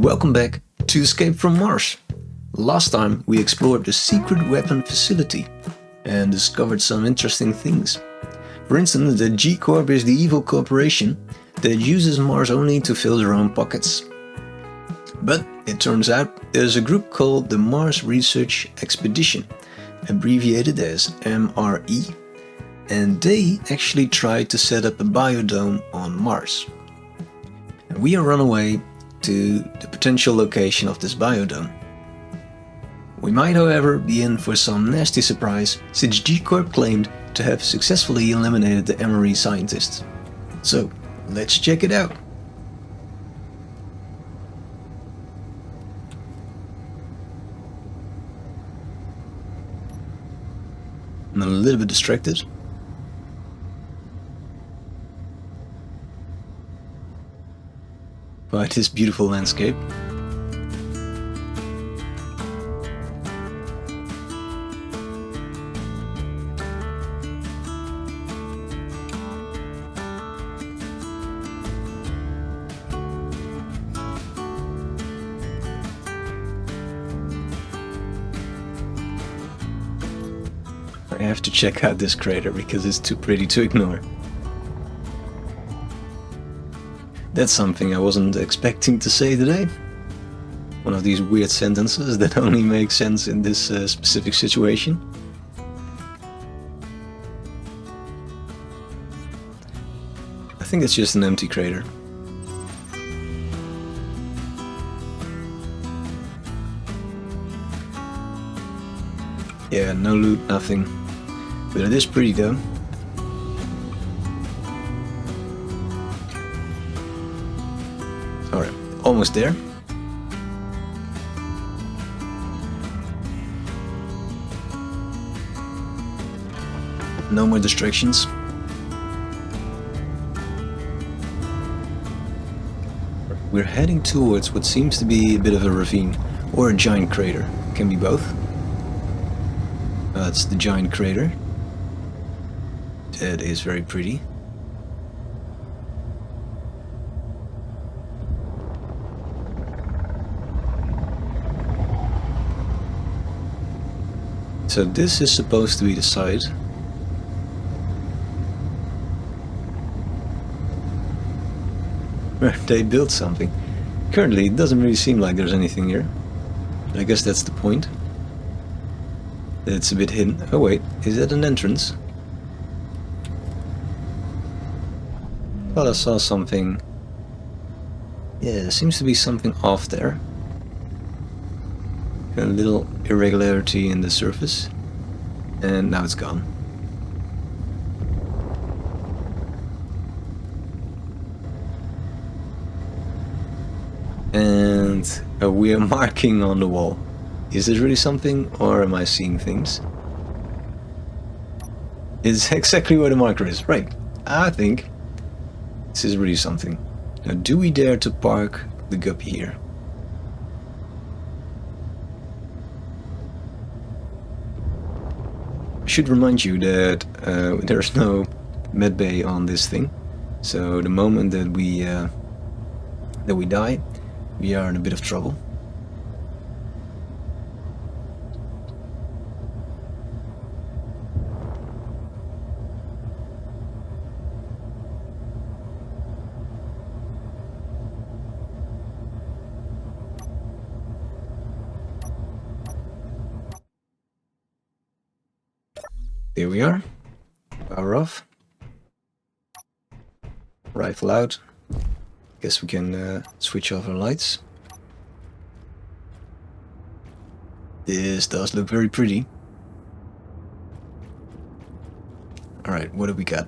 Welcome back to Escape from Mars. Last time we explored the secret weapon facility and discovered some interesting things. For instance, the G-Corp is the evil corporation that uses Mars only to fill their own pockets. But it turns out there's a group called the Mars Research Expedition, abbreviated as MRE, and they actually tried to set up a biodome on Mars. And we are on our way to the potential location of this biodome. We might, however, be in for some nasty surprise, since G-Corp claimed to have successfully eliminated the MRE scientists. So, let's check it out. I'm a little bit distracted. By this beautiful landscape. I have to check out this crater because it's too pretty to ignore. That's something I wasn't expecting to say today. One of these weird sentences that only make sense in this specific situation. I think it's just an empty crater. Yeah, no loot, nothing. But it is pretty though. Alright, almost there. No more distractions. We're heading towards what seems to be a bit of a ravine, or a giant crater. Can be both. That's the giant crater. That is very pretty. So this is supposed to be the site. Where they built something. Currently it doesn't really seem like there's anything here. I guess that's the point. It's a bit hidden. Oh wait, is that an entrance? Well, I saw something. Yeah, there seems to be something off there. A little irregularity in the surface. And now it's gone. And we are marking on the wall. Is this really something, or am I seeing things? It's exactly where the marker is. Right. I think this is really something. Now, do we dare to park the guppy here? I should remind you that there's no medbay on this thing. So the moment that we die, we are in a bit of trouble. There we are. Power off. Rifle out. Guess we can switch off our lights. This does look very pretty. Alright, what do we got?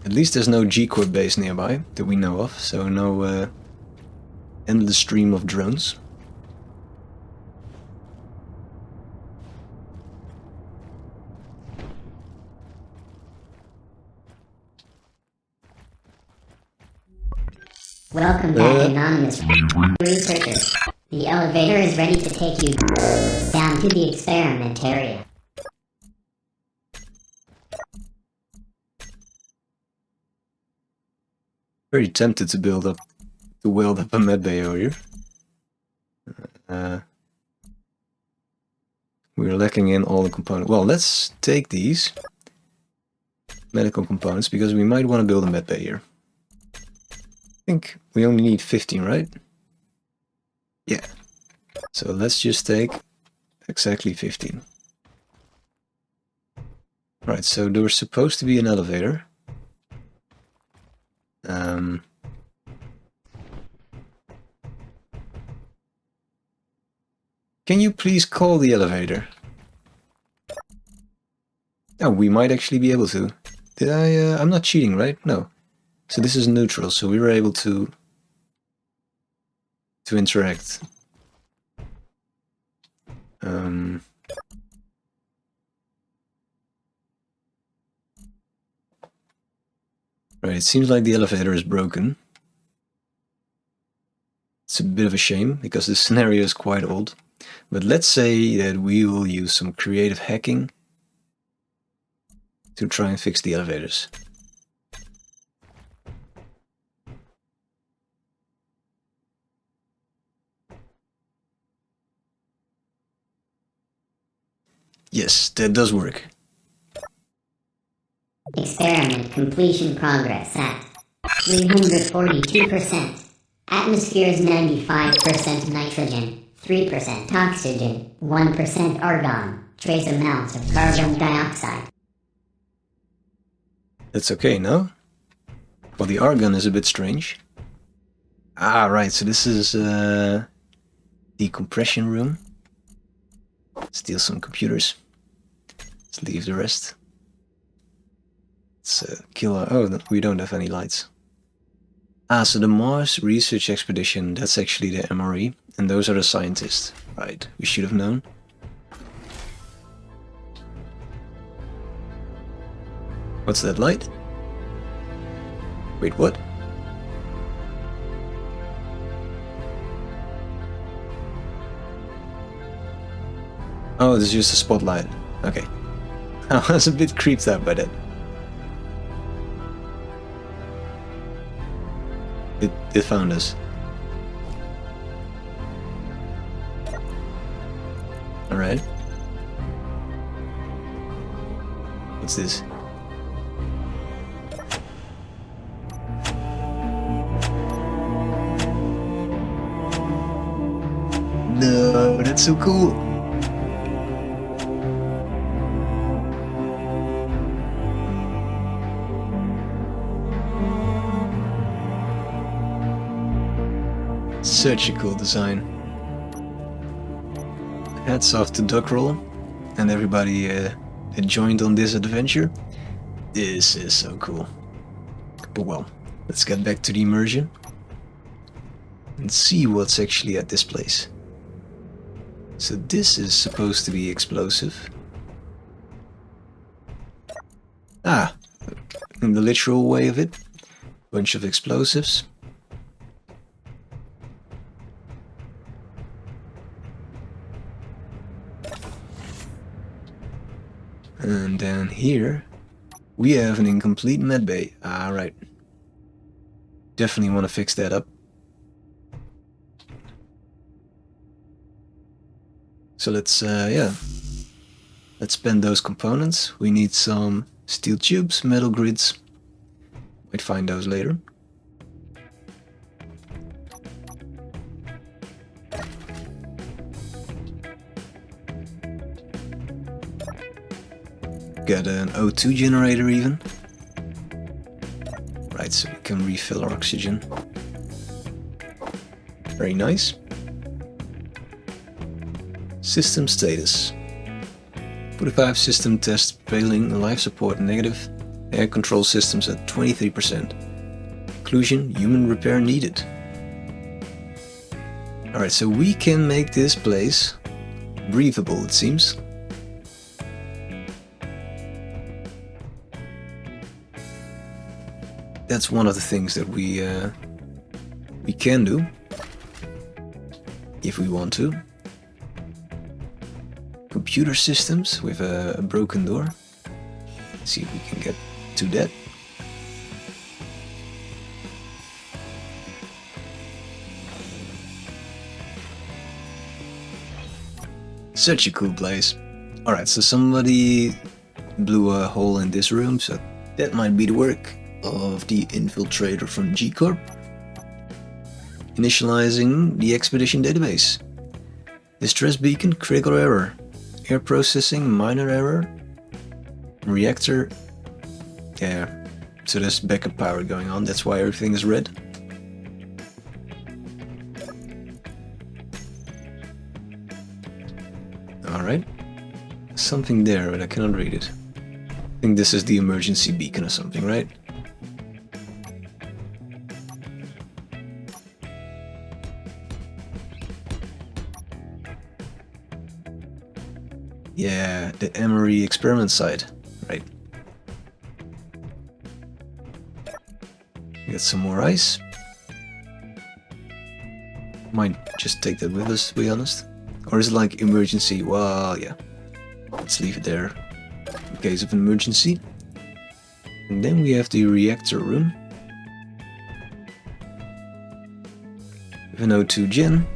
At least there's no G-Corp base nearby that we know of, so no endless stream of drones. Welcome back, anonymous researchers. The elevator is ready to take you down to the experiment area. Very tempted to weld up a medbay over here. We're lacking in all the components. Well, let's take these medical components because we might want to build a medbay here. I think we only need 15, right? Yeah. So let's just take exactly 15. Right, so there's supposed to be an elevator. Can you please call the elevator? Oh, we might actually be able to. Did I? I'm not cheating, right? No. So this is neutral, so we were able to interact. Right, it seems like the elevator is broken. It's a bit of a shame, because the scenario is quite old. But let's say that we will use some creative hacking to try and fix the elevators. Yes, that does work. Experiment completion progress at 342%. Atmosphere is 95% nitrogen, 3% oxygen, 1% argon, trace amounts of carbon dioxide. That's okay, no? Well, the argon is a bit strange. Ah, right, so this is the compression room. Steal some computers. Let's leave the rest. Let's kill our... Oh, we don't have any lights. Ah, so the Mars Research Expedition, that's actually the MRE, and those are the scientists. Right, we should have known. What's that light? Wait, what? Oh, this is just a spotlight. Okay. I was a bit creeped out by that. It found us. Alright. What's this? No, that's so cool. Such a cool design. Hats off to Duckroll and everybody that joined on this adventure. This is so cool. But well, let's get back to the immersion and see what's actually at this place. So this is supposed to be explosive. Ah, in the literal way of it, bunch of explosives. And then here, we have an incomplete medbay. Alright. Definitely want to fix that up. So let's, let's spend those components. We need some steel tubes, metal grids. Might find those later. Got an O2 generator even. Right, so we can refill our oxygen. Very nice. System status. 45 system test failing, life support negative. Air control systems at 23%. Conclusion, human repair needed. Alright, so we can make this place breathable, it seems. That's one of the things that we can do if we want to. Computer systems with a broken door. Let's see if we can get to that. Such a cool place. Alright, so somebody blew a hole in this room, so that might be the work of the infiltrator from G Corp. Initializing the expedition database. Distress beacon, critical error. Air processing, minor error. Reactor. Yeah, so there's backup power going on, that's why everything is red. Alright. Something there, but I cannot read it. I think this is the emergency beacon or something, right? Yeah, the Emery experiment site, right? Get some more ice. Might just take that with us, to be honest. Or is it like emergency? Well, yeah. Let's leave it there in case of an emergency. And then we have the reactor room. With an O2 gen.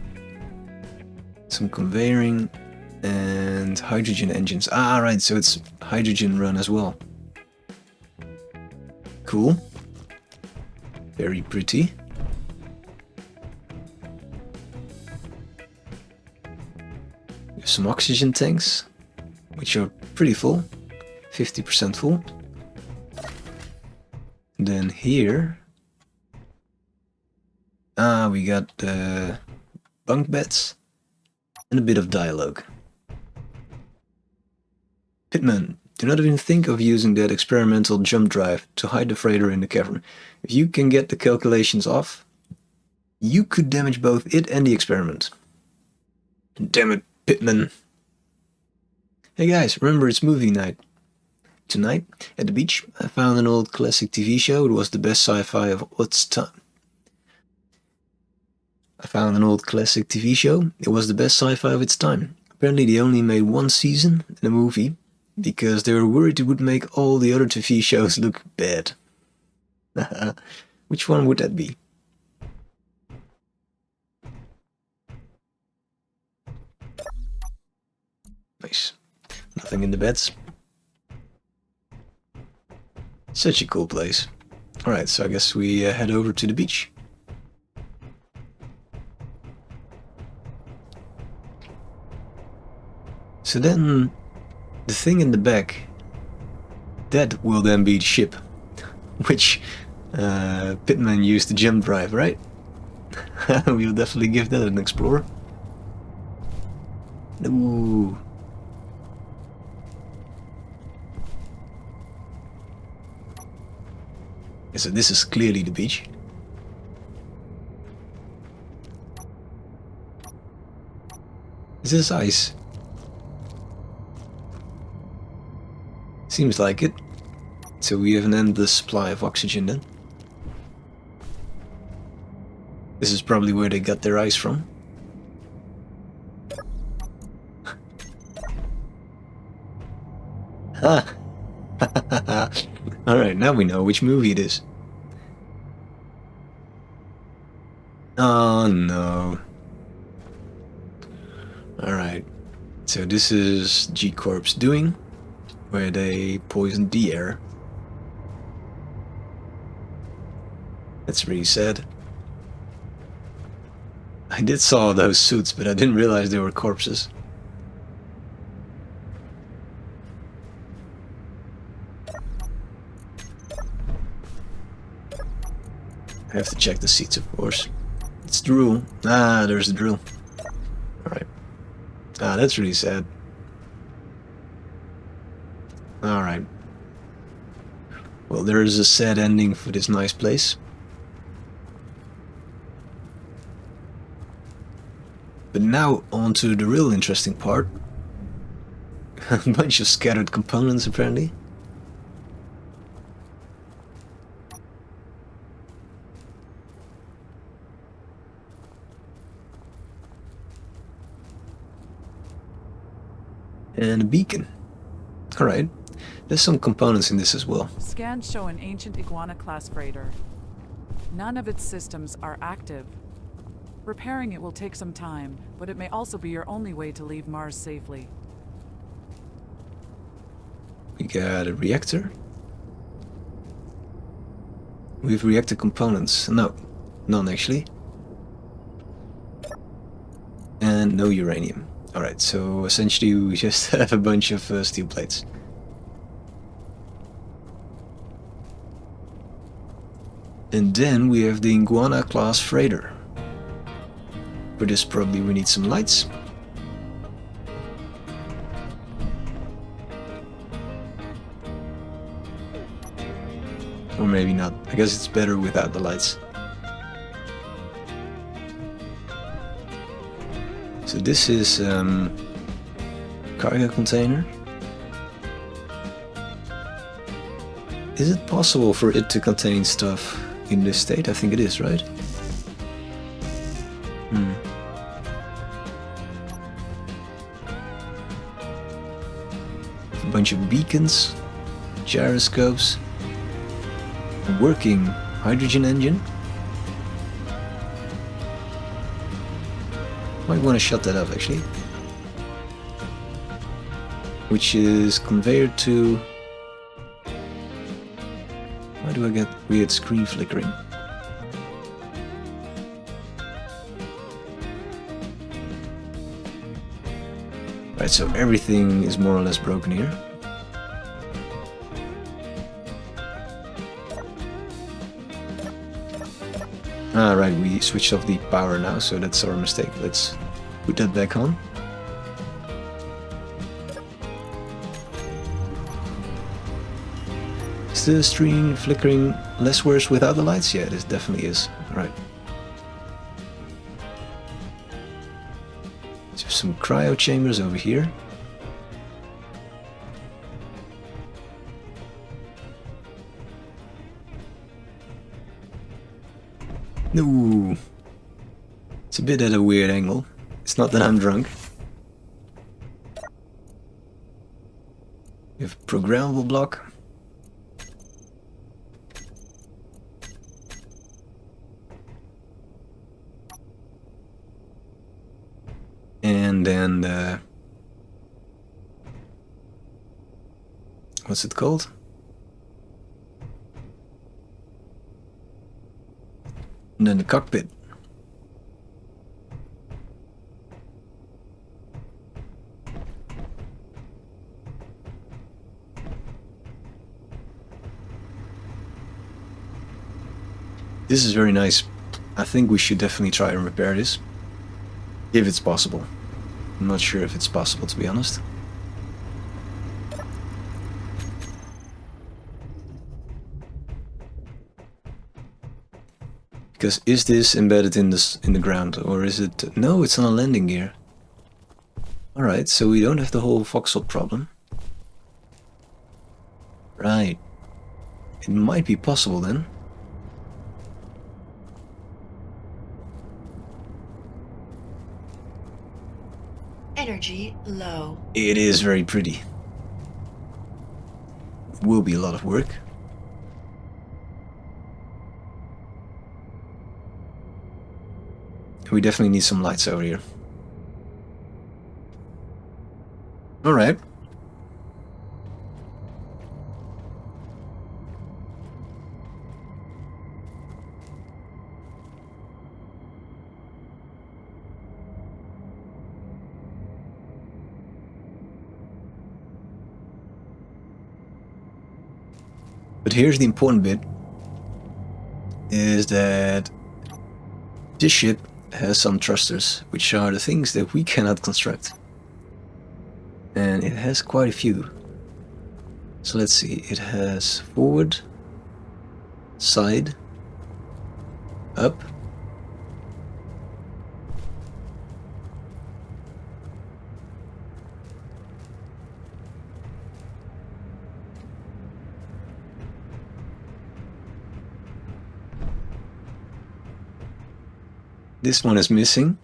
Some conveying. And hydrogen engines. Ah, right, so it's hydrogen run as well. Cool. Very pretty. We have some oxygen tanks, which are pretty full. 50% full. Then here... we got the bunk beds and a bit of dialogue. Pitman, do not even think of using that experimental jump drive to hide the freighter in the cavern. If you can get the calculations off, you could damage both it and the experiment. Damn it, Pitman. Hey guys, remember it's movie night. Tonight, at the beach, I found an old classic TV show. It was the best sci-fi of its time. Apparently they only made one season in a movie, because they were worried it would make all the other TV shows look bad. Which one would that be? Nice. Nothing in the beds. Such a cool place. Alright, so I guess we head over to the beach. So then... the thing in the back, that will then be the ship, which Pitman used the jump drive, right? We'll definitely give that an explore. Ooh. So this is clearly the beach. Is this ice? Seems like it. So we have an endless supply of oxygen then. This is probably where they got their ice from. Ha! Alright, now we know which movie it is. Oh no. Alright. So this is G Corp's doing, where they poisoned the air. That's really sad. I did saw those suits, but I didn't realize they were corpses. I have to check the seats, of course. It's drill. Ah, there's the drill. Alright. Ah, that's really sad. Alright. Well, there is a sad ending for this nice place. But now on to the real interesting part. A bunch of scattered components apparently. And a beacon. Alright. There's some components in this as well. Scans show an ancient Iguana-class freighter. None of its systems are active. Repairing it will take some time, but it may also be your only way to leave Mars safely. We got a reactor. We have reactor components. No, none actually. And no uranium. Alright, so essentially we just have a bunch of steel plates. And then we have the Iguana class freighter. For this probably we need some lights. Or maybe not. I guess it's better without the lights. So this is cargo container. Is it possible for it to contain stuff in this state? I think it is, right? A bunch of beacons, gyroscopes, a working hydrogen engine. Might want to shut that up actually. Which is conveyor to... Why do I get weird screen flickering? Right, so everything is more or less broken here. Ah, right, we switched off the power now, so that's our mistake. Let's put that back on. Is the screen flickering less worse without the lights? Yeah, this definitely is. Alright. So some cryo chambers over here. No, it's a bit at a weird angle. It's not that I'm drunk. We have a programmable block. And then the... what's it called? And then the cockpit. This is very nice. I think we should definitely try and repair this. If it's possible. I'm not sure if it's possible, to be honest. Because is this embedded in the ground, or is it... No, it's on a landing gear. Alright, so we don't have the whole voxel problem. Right. It might be possible then. Energy low. It is very pretty. Will be a lot of work. We definitely need some lights over here. Alright. But here's the important bit, is that this ship has some thrusters, which are the things that we cannot construct. And it has quite a few. So let's see, it has forward, side, up, this one is missing,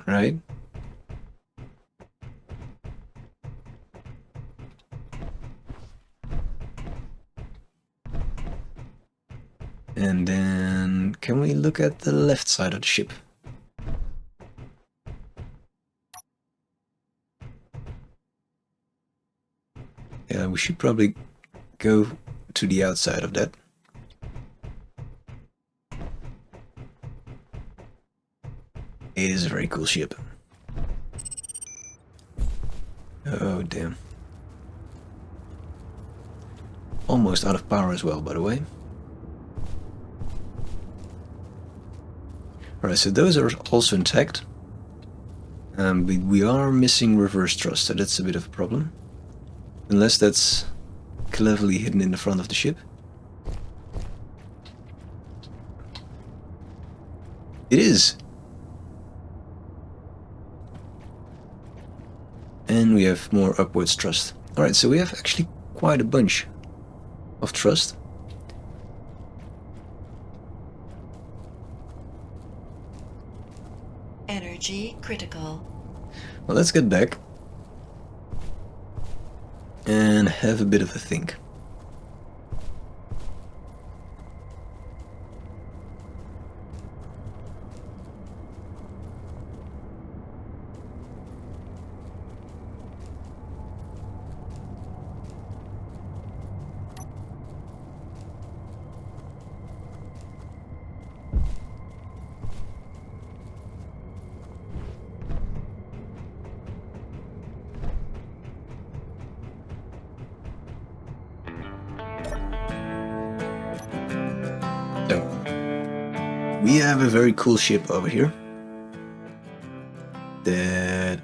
right? And then, can we look at the left side of the ship? we should probably go to the outside of that. It is a very cool ship. Oh damn. Almost out of power as well, by the way. Alright, so those are also intact. We are missing reverse thrust, so that's a bit of a problem. Unless that's cleverly hidden in the front of the ship. It is! And we have more upwards thrust. Alright, so we have actually quite a bunch of thrust. Energy critical. Well, let's get back and have a bit of a think. So, we have a very cool ship over here that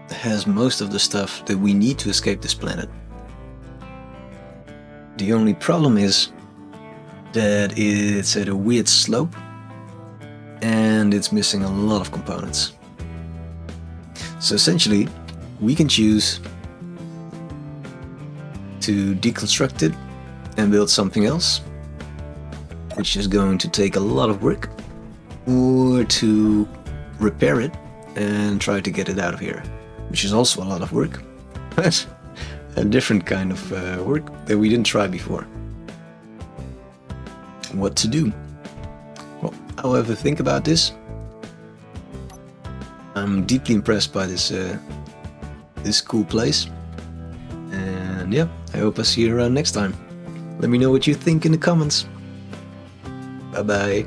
has most of the stuff that we need to escape this planet. The only problem is that it's at a weird slope and it's missing a lot of components. So essentially, we can choose to deconstruct it and build something else, which is going to take a lot of work, or to repair it and try to get it out of here, which is also a lot of work. A different kind of work that we didn't try before. What to do? Well, I'll have a think about this. I'm deeply impressed by this this cool place, and yeah, I hope I see you around next time. Let me know what you think in the comments. Bye bye.